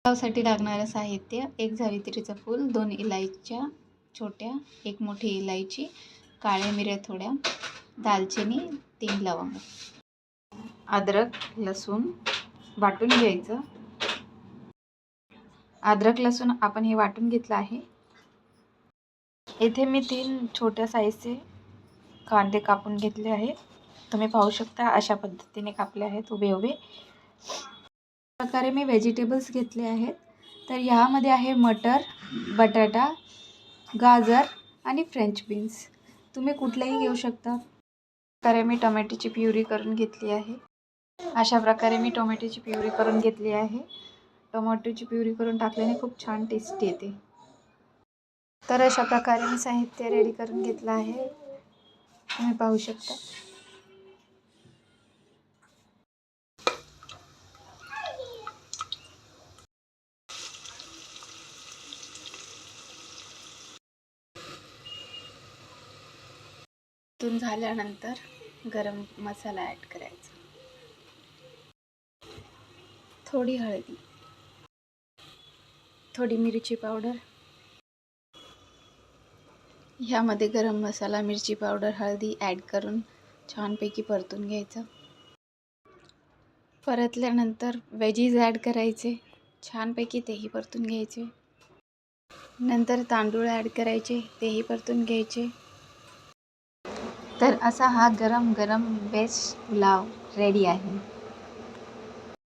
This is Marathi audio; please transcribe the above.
पुलावसाठी लागणारं साहित्य: 1 जावित्रीचं फूल, 2 इलायच्या छोट्या, 1 मोठी इलायची, काळ्या मिऱ्या थोड्या, दालचिनी, 3 लवंग. अद्रक लसूण वाटून घ्यायचं. अद्रक लसूण आपण हे वाटून घेतलं आहे. इथे मी 3 छोट्या साईजचे कांदे कापून घेतले आहेत. तुम्ही पाहू शकता अशा पद्धतीने कापले आहेत उभे उभे. प्रकारे मी व्हेजिटेबल्स घेतले आहेत. तर ह्यामध्ये आहे मटर, बटाटा, गाजर आणि फ्रेंच बीन्स. तुम्ही कुठलेही घेऊ शकता. प्रकारे मी टोमॅटोची प्युरी करून घेतली आहे. अशा प्रकारे मी टोमॅटोची प्युरी करून घेतली आहे. टोमॅटोची प्युरी करून टाकल्याने खूप छान टेस्ट येते. तर अशा प्रकारे मी साहित्य रेडी करून घेतलं आहे. तुम्ही पाहू शकता. तून झाल्यानंतर गरम मसाला ॲड करायचा. थोडी हळदी, थोडी मिरची पावडर. ह्यामध्ये गरम मसाला, मिरची पावडर, हळदी ॲड करून छानपैकी परतून घ्यायचं. परतल्यानंतर वेजीज ॲड करायचे. छानपैकी तेही परतून घ्यायचे. नंतर तांदूळ ॲड करायचे, तेही परतून घ्यायचे. तर असा हा गरम गरम बेस्ट पुलाव रेडी आहे.